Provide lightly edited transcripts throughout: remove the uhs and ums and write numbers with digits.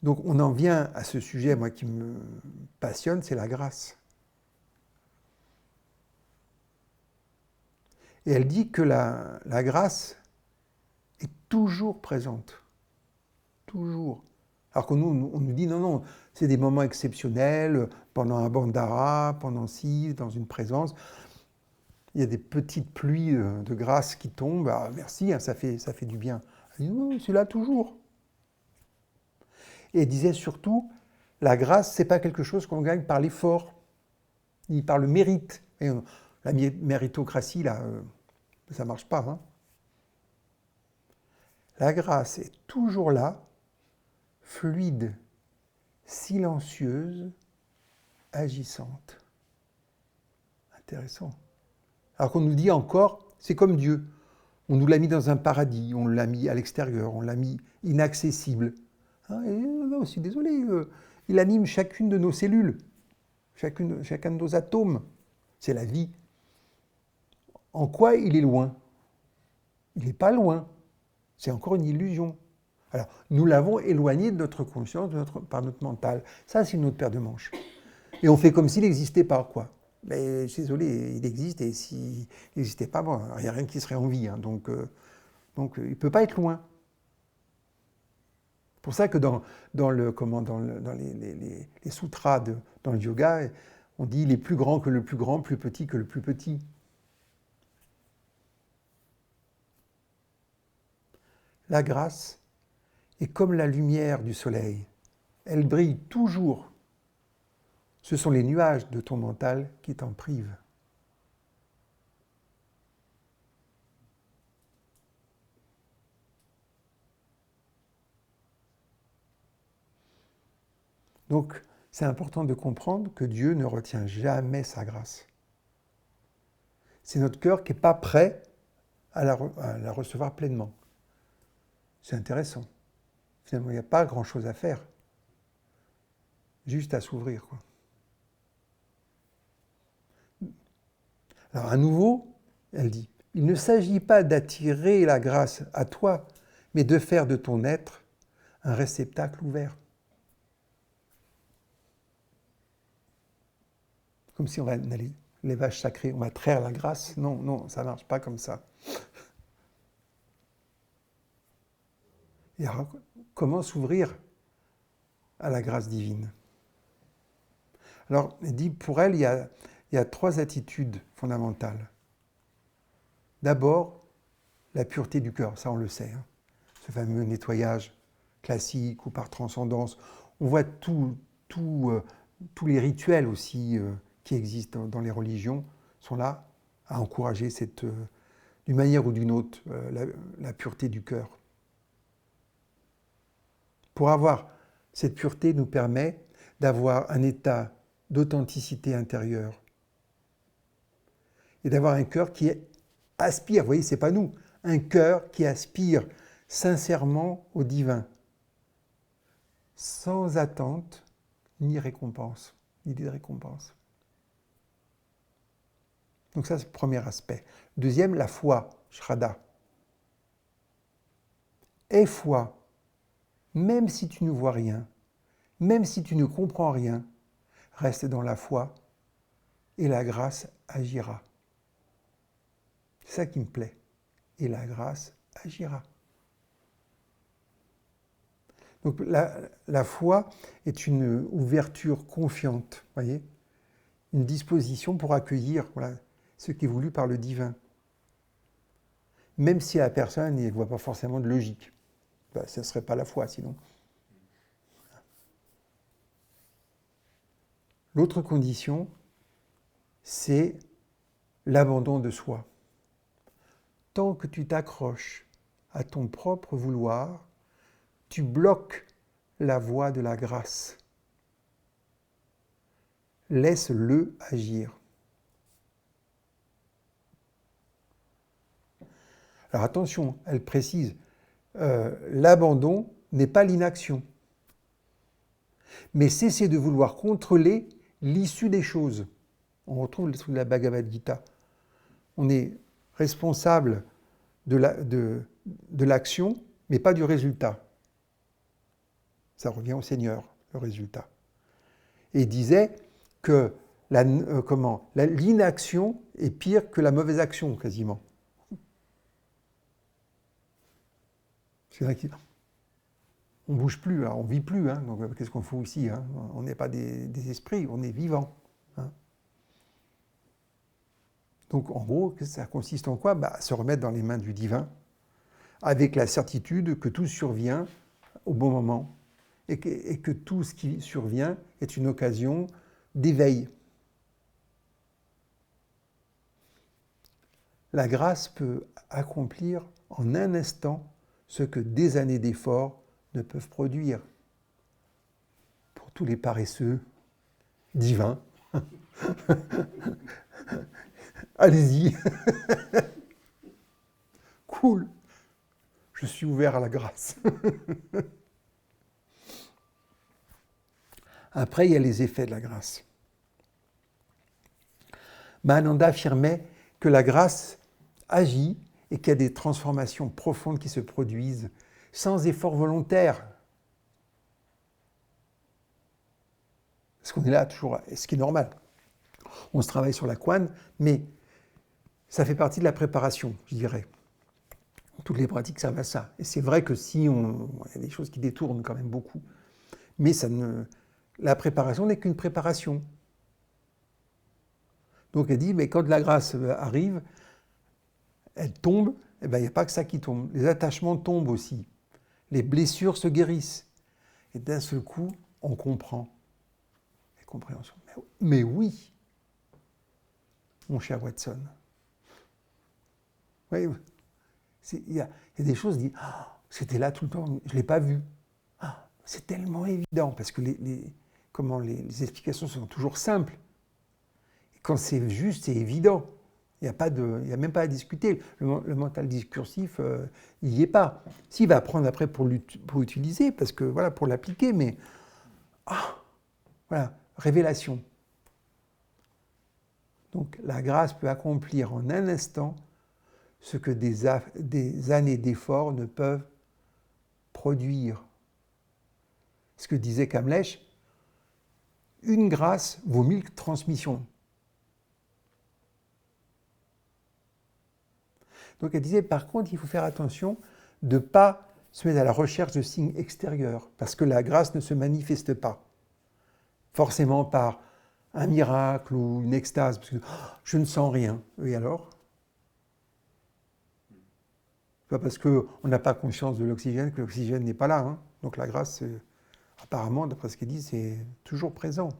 Donc on en vient à ce sujet, moi, qui me passionne, c'est la grâce. Et elle dit que la grâce est toujours présente. Toujours. Alors que nous, on nous dit non, non, c'est des moments exceptionnels, pendant un bandhara, pendant ci, dans une présence. Il y a des petites pluies de grâce qui tombent. Ah, merci, hein, ça fait du bien. Elle dit non, c'est là toujours. Et elle disait surtout, la grâce, c'est pas quelque chose qu'on gagne par l'effort, ni par le mérite. Et la méritocratie, là, ça marche pas. Hein. La grâce est toujours là, fluide, silencieuse, agissante. Intéressant. Alors qu'on nous dit encore, c'est comme Dieu. On nous l'a mis dans un paradis, on l'a mis à l'extérieur, on l'a mis inaccessible. Hein, et non, je suis désolé, il anime chacune de nos cellules, chacun de nos atomes. C'est la vie. En quoi il est loin? Il n'est pas loin. C'est encore une illusion. Alors, nous l'avons éloigné de notre conscience, par notre mental. Ça, c'est une autre paire de manches. Et on fait comme s'il n'existait pas, quoi. Mais je suis désolé, il existe, et s'il n'existait pas, bon, il n'y a rien qui serait en vie. Hein, donc, il ne peut pas être loin. C'est pour ça que dans les sutras, dans le yoga, on dit il est plus grand que le plus grand, plus petit que le plus petit. La grâce est comme la lumière du soleil. Elle brille toujours. Ce sont les nuages de ton mental qui t'en privent. Donc, c'est important de comprendre que Dieu ne retient jamais sa grâce. C'est notre cœur qui n'est pas prêt à la recevoir pleinement. C'est intéressant. Finalement, il n'y a pas grand-chose à faire. Juste à s'ouvrir, quoi. Alors, à nouveau, elle dit, il ne s'agit pas d'attirer la grâce à toi, mais de faire de ton être un réceptacle ouvert. Comme si on allait, les vaches sacrées, on va traire la grâce. Non, non, ça ne marche pas comme ça. Et alors, comment s'ouvrir à la grâce divine? Alors, elle dit, pour elle, il y a 3 attitudes fondamentales. D'abord, la pureté du cœur, ça on le sait. Hein. Ce fameux nettoyage classique ou par transcendance. On voit tous les rituels aussi qui existent dans les religions sont là à encourager d'une manière ou d'une autre, la pureté du cœur. Pour avoir cette pureté nous permet d'avoir un état d'authenticité intérieure et d'avoir un cœur qui aspire, vous voyez, c'est pas nous, un cœur qui aspire sincèrement au divin, sans attente ni récompense, ni idée de récompense. Donc ça, c'est le premier aspect. Deuxième, la foi, Shraddha. Aie foi, même si tu ne vois rien, même si tu ne comprends rien, reste dans la foi et la grâce agira. C'est ça qui me plaît. Et la grâce agira. Donc la foi est une ouverture confiante, voyez, une disposition pour accueillir ce qui est voulu par le divin. Même si la personne ne voit pas forcément de logique. Ça ne serait pas la foi sinon. L'autre condition, c'est l'abandon de soi. Tant que tu t'accroches à ton propre vouloir, tu bloques la voie de la grâce. Laisse-le agir. Alors attention, elle précise, l'abandon n'est pas l'inaction. Mais cesser de vouloir contrôler l'issue des choses. On retrouve sous la Bhagavad Gita. On est responsable de l'action, mais pas du résultat. Ça revient au Seigneur, le résultat. Et il disait que l'inaction est pire que la mauvaise action, quasiment. C'est vrai qu'on ne bouge plus, on ne vit plus. Hein, donc qu'est-ce qu'on fout ici, hein? On n'est pas des esprits, on est vivant. Hein. Donc en gros, ça consiste en quoi? Se remettre dans les mains du divin, avec la certitude que tout survient au bon moment, et que tout ce qui survient est une occasion d'éveil. La grâce peut accomplir en un instant ce que des années d'efforts ne peuvent produire. Pour tous les paresseux divins, allez-y. Cool. Je suis ouvert à la grâce. Après, il y a les effets de la grâce. Mahananda affirmait que la grâce agit et qu'il y a des transformations profondes qui se produisent sans effort volontaire. Parce qu'on est là toujours, ce qui est normal. On se travaille sur la couenne, mais ça fait partie de la préparation, je dirais. Toutes les pratiques servent à ça. Et c'est vrai que il y a des choses qui détournent quand même beaucoup. Mais la préparation n'est qu'une préparation. Donc elle dit, mais quand la grâce arrive, elle tombe, il n'y a pas que ça qui tombe. Les attachements tombent aussi. Les blessures se guérissent. Et d'un seul coup, on comprend. Les compréhensions. Mais oui, mon cher Watson. Oui, il y a des choses, c'était là tout le temps, je ne l'ai pas vu. C'est tellement évident, parce que les explications sont toujours simples. Et quand c'est juste, c'est évident. Il n'y a même pas à discuter. Le mental discursif, il n'y est pas. S'il va apprendre après pour utiliser, parce que voilà, pour l'appliquer, mais voilà, révélation. Donc la grâce peut accomplir en un instant ce que des années d'efforts ne peuvent produire. Ce que disait Kamlesh, une grâce vaut 1000 transmissions. Donc elle disait, par contre, il faut faire attention de ne pas se mettre à la recherche de signes extérieurs, parce que la grâce ne se manifeste pas forcément par un miracle ou une extase, parce que je ne sens rien. Et alors? Pas parce qu'on n'a pas conscience de l'oxygène que l'oxygène n'est pas là. Hein. Donc la grâce, apparemment, d'après ce qu'il dit, c'est toujours présent.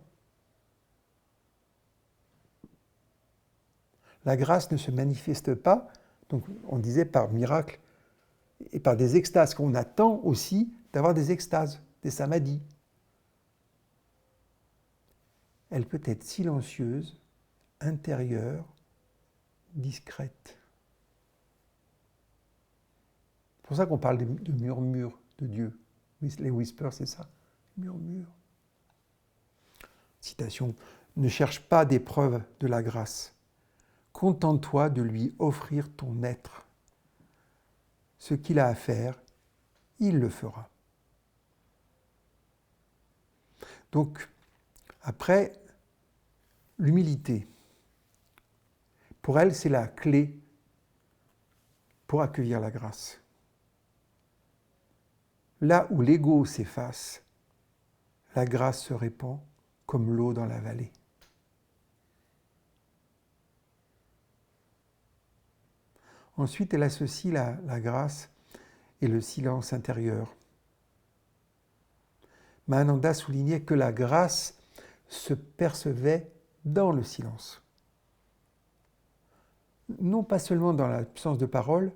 La grâce ne se manifeste pas, donc on disait par miracle, et par des extases, qu'on attend aussi d'avoir des extases, des samadhis. Elle peut être silencieuse, intérieure, discrète. C'est pour ça qu'on parle de murmures de Dieu. Les whispers, c'est ça. Murmures. Citation. Ne cherche pas des preuves de la grâce. Contente-toi de lui offrir ton être. Ce qu'il a à faire, il le fera. Donc, après, l'humilité. Pour elle, c'est la clé pour accueillir la grâce. Là où l'ego s'efface, la grâce se répand comme l'eau dans la vallée. Ensuite, elle associe la grâce et le silence intérieur. Mahananda soulignait que la grâce se percevait dans le silence. Non pas seulement dans l'absence de parole,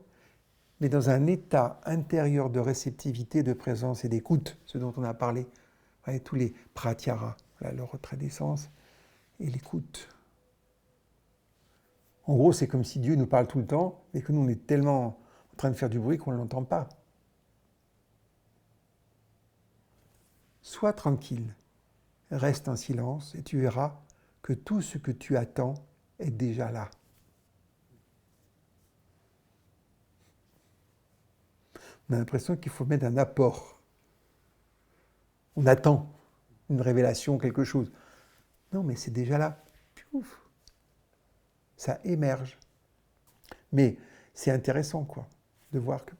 mais dans un état intérieur de réceptivité, de présence et d'écoute, ce dont on a parlé. Vous voyez, tous les pratyaras, le retrait des sens et l'écoute. En gros, c'est comme si Dieu nous parle tout le temps et que nous, on est tellement en train de faire du bruit qu'on ne l'entend pas. Sois tranquille, reste en silence et tu verras que tout ce que tu attends est déjà là. On a l'impression qu'il faut mettre un apport. On attend une révélation, quelque chose. Non, mais c'est déjà là. Piouf. Ça émerge. Mais c'est intéressant, quoi, de voir que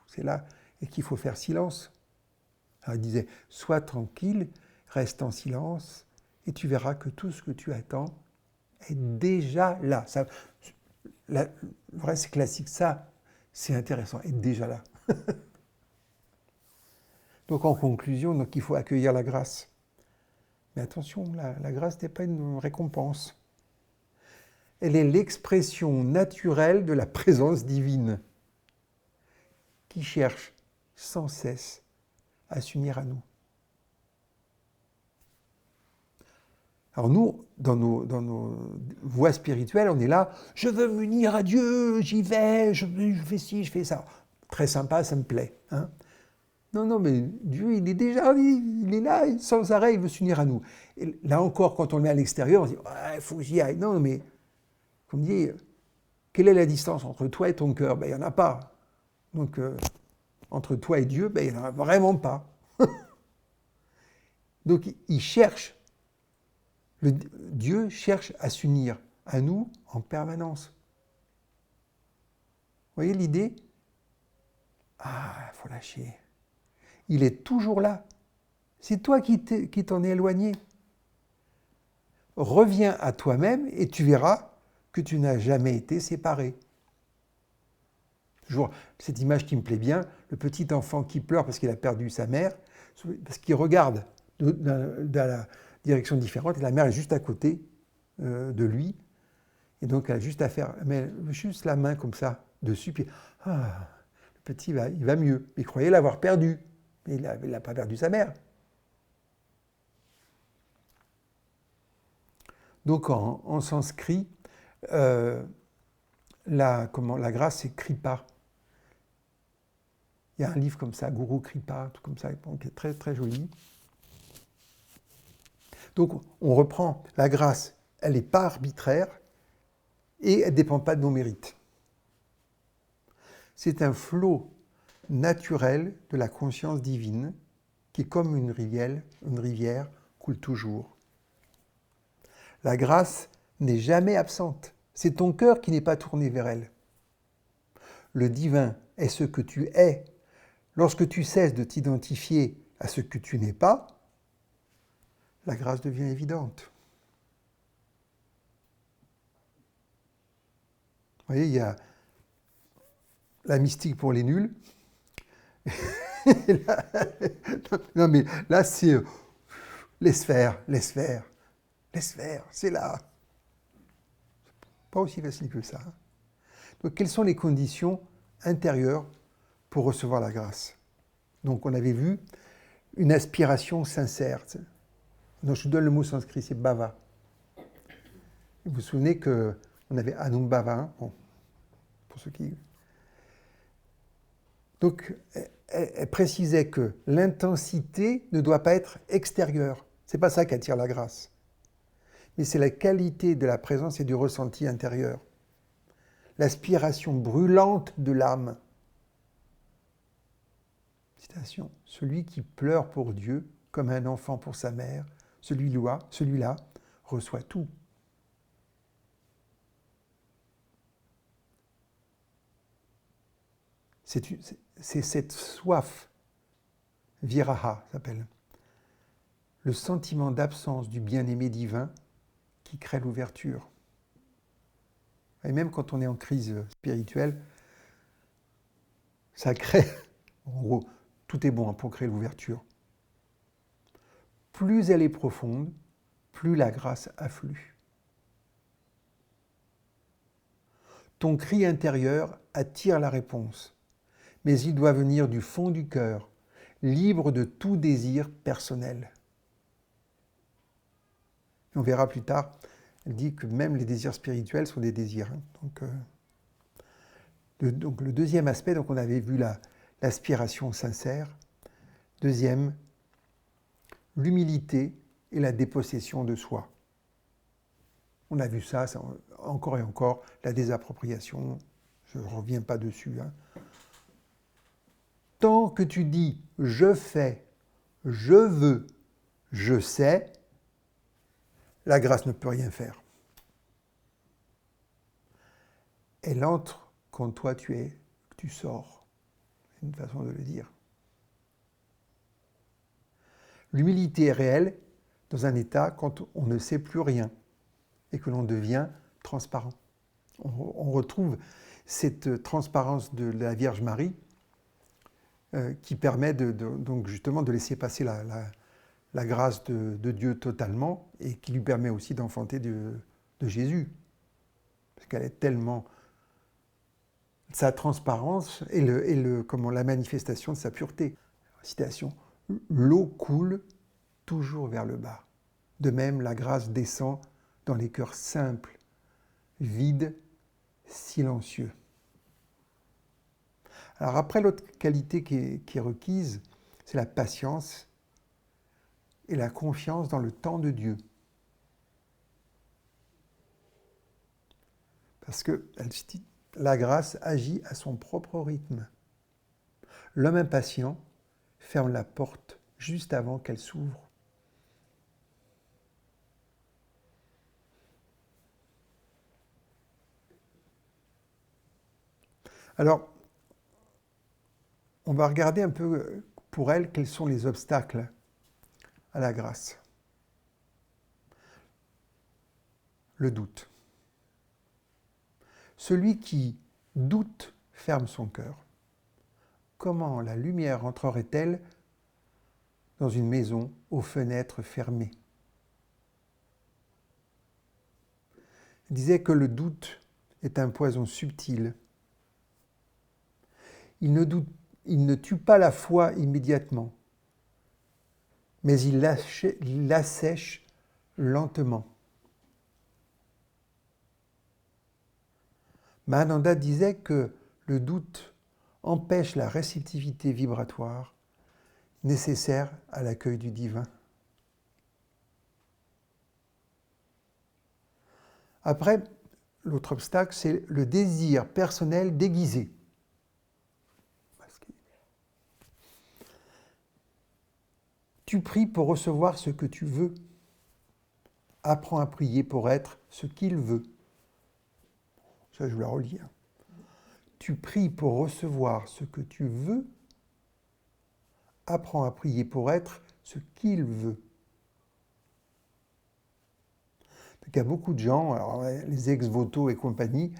c'est là et qu'il faut faire silence. Alors, il disait, sois tranquille, reste en silence, et tu verras que tout ce que tu attends est déjà là. Ça, le reste, c'est classique. Ça, c'est intéressant, est déjà là. Donc, en conclusion, donc, il faut accueillir la grâce. Mais attention, la grâce n'est pas une récompense. Elle est l'expression naturelle de la présence divine qui cherche sans cesse à s'unir à nous. Alors nous, dans nos voies spirituelles, on est là, je veux m'unir à Dieu, j'y vais, je fais ci, je fais ça. Très sympa, ça me plaît. Hein. Non, mais Dieu, il est déjà, il est là, sans arrêt, il veut s'unir à nous. Et là encore, quand on le met à l'extérieur, on se dit, il faut que j'y aille. Non, mais, comme dit, quelle est la distance entre toi et ton cœur? Ben, il n'y en a pas. Donc, entre toi et Dieu, ben, il n'y en a vraiment pas. Donc, il cherche. Dieu cherche à s'unir à nous en permanence. Vous voyez l'idée? Ah, il faut lâcher. Il est toujours là. C'est toi qui t'en es éloigné. Reviens à toi-même et tu verras que tu n'as jamais été séparé. Toujours cette image qui me plaît bien, le petit enfant qui pleure parce qu'il a perdu sa mère, parce qu'il regarde dans la direction différente et la mère est juste à côté de lui. Et donc elle a juste à faire juste la main comme ça dessus, puis le petit il va mieux. Il croyait l'avoir perdu, mais il n'a pas perdu sa mère. Donc en sanskrit, la grâce c'est kripa. Il y a un livre comme ça, Guru Kripa, tout comme ça, qui est très très joli. Donc on reprend la grâce, elle n'est pas arbitraire et elle ne dépend pas de nos mérites. C'est un flot naturel de la conscience divine qui, comme une rivière, coule toujours. La grâce n'est jamais absente. C'est ton cœur qui n'est pas tourné vers elle. Le divin est ce que tu es. Lorsque tu cesses de t'identifier à ce que tu n'es pas, la grâce devient évidente. Vous voyez, il y a la mystique pour les nuls. Non, mais là, c'est laisse faire, c'est là. Pas aussi facile que ça. Donc, quelles sont les conditions intérieures pour recevoir la grâce? Donc, on avait vu une aspiration sincère. Donc, je vous donne le mot sanskrit, c'est bhava. Vous vous souvenez qu'on avait anumbhava, hein, bon, pour ceux qui... Donc, elle précisait que l'intensité ne doit pas être extérieure. C'est pas ça qui attire la grâce. Mais c'est la qualité de la présence et du ressenti intérieur. L'aspiration brûlante de l'âme. Citation. Celui qui pleure pour Dieu comme un enfant pour sa mère, celui-là reçoit tout. C'est cette soif, viraha s'appelle, le sentiment d'absence du bien-aimé divin qui crée l'ouverture. Et même quand on est en crise spirituelle, ça crée, en gros, tout est bon pour créer l'ouverture. Plus elle est profonde, plus la grâce afflue. Ton cri intérieur attire la réponse, mais il doit venir du fond du cœur, libre de tout désir personnel. Et on verra plus tard, elle dit que même les désirs spirituels sont des désirs. Donc le deuxième aspect, donc on avait vu l'aspiration sincère. Deuxième, l'humilité et la dépossession de soi. On a vu ça encore et encore, la désappropriation, je ne reviens pas dessus. Hein. Tant que tu dis « je fais »,« je veux, je sais, la grâce ne peut rien faire. Elle entre quand toi tu sors. C'est une façon de le dire. L'humilité est réelle dans un état quand on ne sait plus rien et que l'on devient transparent. On retrouve cette transparence de la Vierge Marie qui permet donc justement de laisser passer la grâce de Dieu totalement et qui lui permet aussi d'enfanter de Jésus. Parce qu'elle est tellement... Sa transparence et la manifestation de sa pureté. Citation, l'eau coule toujours vers le bas. De même, la grâce descend dans les cœurs simples, vides, silencieux. Alors après, l'autre qualité qui est requise, c'est la patience et la confiance dans le temps de Dieu. Parce que la grâce agit à son propre rythme. L'homme impatient ferme la porte juste avant qu'elle s'ouvre. Alors, on va regarder un peu pour elle quels sont les obstacles à la grâce. Le doute. Celui qui doute ferme son cœur. Comment la lumière entrerait-elle dans une maison aux fenêtres fermées? Il disait que le doute est un poison subtil. Il ne tue pas la foi immédiatement, mais il l'assèche lentement. Mahananda disait que le doute empêche la réceptivité vibratoire nécessaire à l'accueil du divin. Après, l'autre obstacle, c'est le désir personnel déguisé. Tu pries pour recevoir ce que tu veux. Apprends à prier pour être ce qu'il veut. Ça, je vous la relis. Tu pries pour recevoir ce que tu veux. Apprends à prier pour être ce qu'il veut. Donc, il y a beaucoup de gens, alors, les ex-voto et compagnie,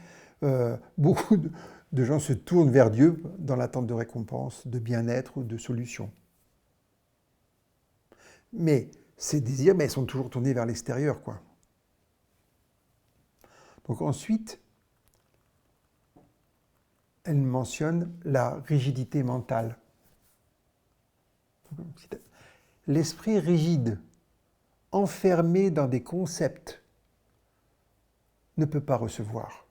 beaucoup de gens se tournent vers Dieu dans l'attente de récompenses, de bien-être ou de solutions. Mais ces désirs, ils sont toujours tournés vers l'extérieur, quoi. Donc ensuite, elle mentionne la rigidité mentale. L'esprit rigide, enfermé dans des concepts, ne peut pas recevoir.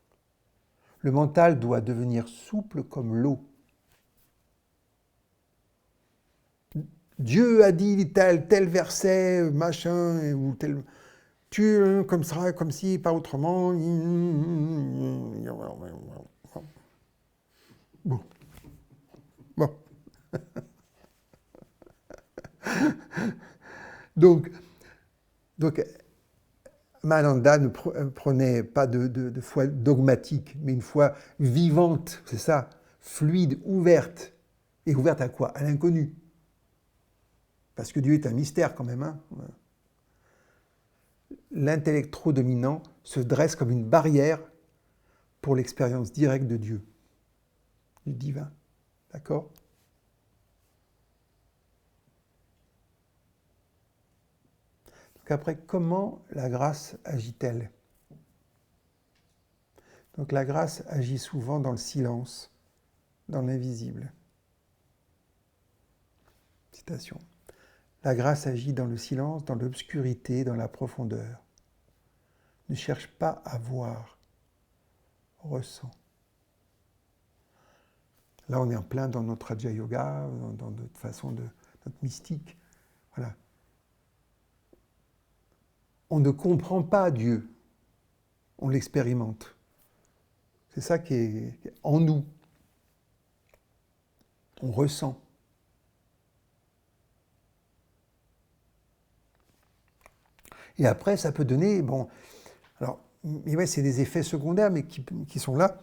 Le mental doit devenir souple comme l'eau. Dieu a dit tel verset, machin, ou tel... Tu, comme ça, comme si, pas autrement. Bon. Bon. Donc Mahananda ne prenait pas de foi dogmatique, mais une foi vivante, c'est ça, fluide, ouverte. Et ouverte à quoi? À l'inconnu. Parce que Dieu est un mystère quand même. Hein. L'intellect trop dominant se dresse comme une barrière pour l'expérience directe de Dieu, du divin. D'accord? Donc après, comment la grâce agit-elle? Donc la grâce agit souvent dans le silence, dans l'invisible. Citation. La grâce agit dans le silence, dans l'obscurité, dans la profondeur. Ne cherche pas à voir, ressent. Là, on est en plein dans notre Raja Yoga, dans notre façon de notre mystique. Voilà. On ne comprend pas Dieu, on l'expérimente. C'est ça qui est en nous. On ressent. Et après, ça peut donner, bon, alors, mais ouais, c'est des effets secondaires, mais qui sont là.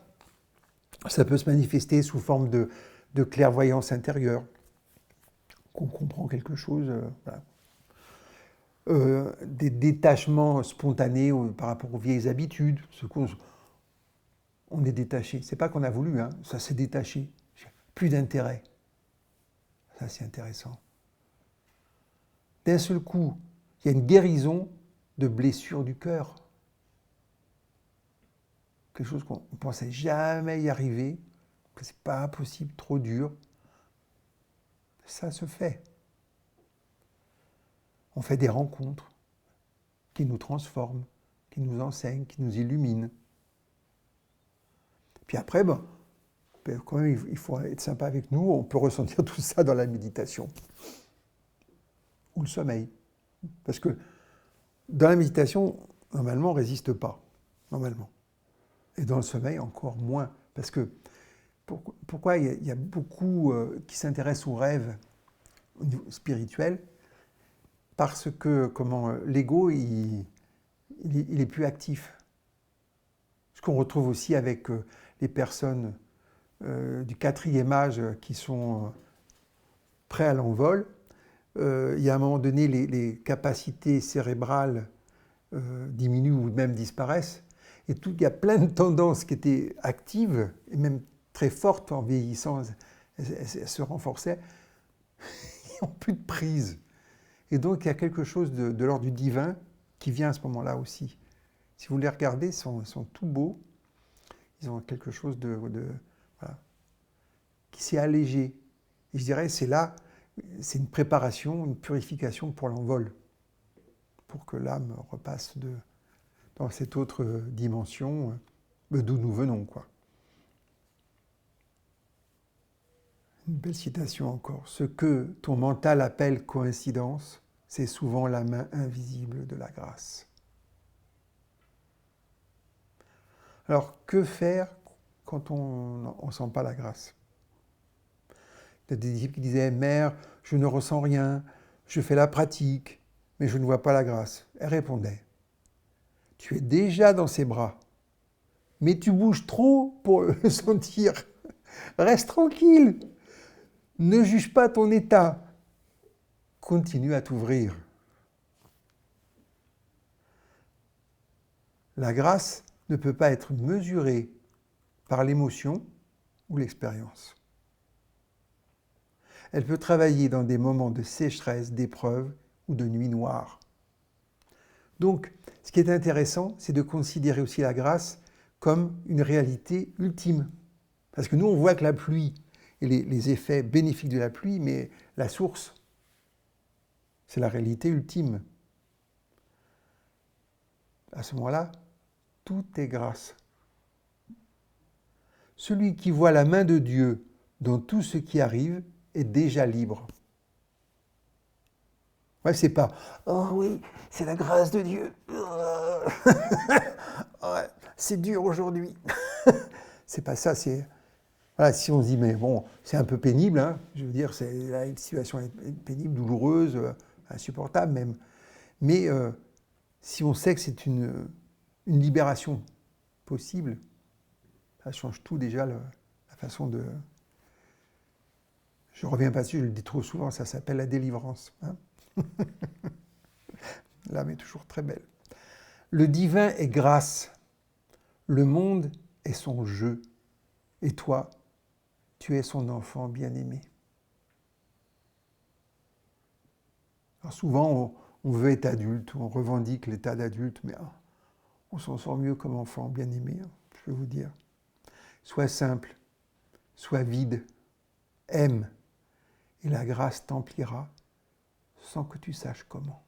Ça peut se manifester sous forme de clairvoyance intérieure, qu'on comprend quelque chose, voilà. Des détachements spontanés par rapport aux vieilles habitudes, on est détaché. C'est pas qu'on a voulu, hein, ça s'est détaché. Plus d'intérêt. Ça, c'est intéressant. D'un seul coup, il y a une guérison de blessures du cœur. Quelque chose qu'on ne pensait jamais y arriver, que c'est pas possible, trop dur. Ça se fait. On fait des rencontres qui nous transforment, qui nous enseignent, qui nous illuminent. Puis après, ben, quand même, il faut être sympa avec nous. On peut ressentir tout ça dans la méditation ou le sommeil. Parce que dans la méditation, normalement, on ne résiste pas. Normalement. Et dans le sommeil, encore moins. Parce que pourquoi il y a beaucoup qui s'intéressent aux rêves au niveau spirituel? Parce que l'ego, il est plus actif. Ce qu'on retrouve aussi avec les personnes du 4e âge qui sont prêts à l'envol. Il y a un moment donné, les capacités cérébrales diminuent ou même disparaissent. Et il y a plein de tendances qui étaient actives, et même très fortes en vieillissant, elles se renforçaient. Ils n'ont plus de prise. Et donc il y a quelque chose de l'ordre du divin qui vient à ce moment-là aussi. Si vous les regardez, ils sont tout beaux. Ils ont quelque chose voilà, qui s'est allégé. Et je dirais, c'est là, c'est une préparation, une purification pour l'envol, pour que l'âme repasse dans cette autre dimension d'où nous venons, quoi. Une belle citation encore. Ce que ton mental appelle coïncidence, c'est souvent la main invisible de la grâce. Alors, que faire quand on ne sent pas la grâce? Il y a des disciples qui disaient « Mère, je ne ressens rien, je fais la pratique, mais je ne vois pas la grâce. » Elle répondait « Tu es déjà dans ses bras, mais tu bouges trop pour le sentir. Reste tranquille, ne juge pas ton état, continue à t'ouvrir. » La grâce ne peut pas être mesurée par l'émotion ou l'expérience. Elle peut travailler dans des moments de sécheresse, d'épreuve ou de nuit noire. Donc, ce qui est intéressant, c'est de considérer aussi la grâce comme une réalité ultime. Parce que nous, on voit que la pluie et les effets bénéfiques de la pluie, mais la source, c'est la réalité ultime. À ce moment-là, tout est grâce. Celui qui voit la main de Dieu dans tout ce qui arrive est déjà libre. Ouais, c'est pas « Oh oui, c'est la grâce de Dieu. Ouais, c'est dur aujourd'hui. » C'est pas ça, c'est... Voilà, si on se dit « Mais bon, c'est un peu pénible, hein. » Je veux dire, là, une situation est pénible, douloureuse, insupportable même. Mais si on sait que c'est une libération possible, ça change tout déjà, la façon de... Je ne reviens pas dessus, je le dis trop souvent, ça s'appelle la délivrance. Hein. L'âme est toujours très belle. Le divin est grâce. Le monde est son jeu. Et toi, tu es son enfant bien-aimé. Alors souvent, on veut être adulte, on revendique l'état d'adulte, mais on s'en sort mieux comme enfant bien-aimé, hein, je peux vous dire. Sois simple, sois vide, aime, et la grâce t'emplira sans que tu saches comment.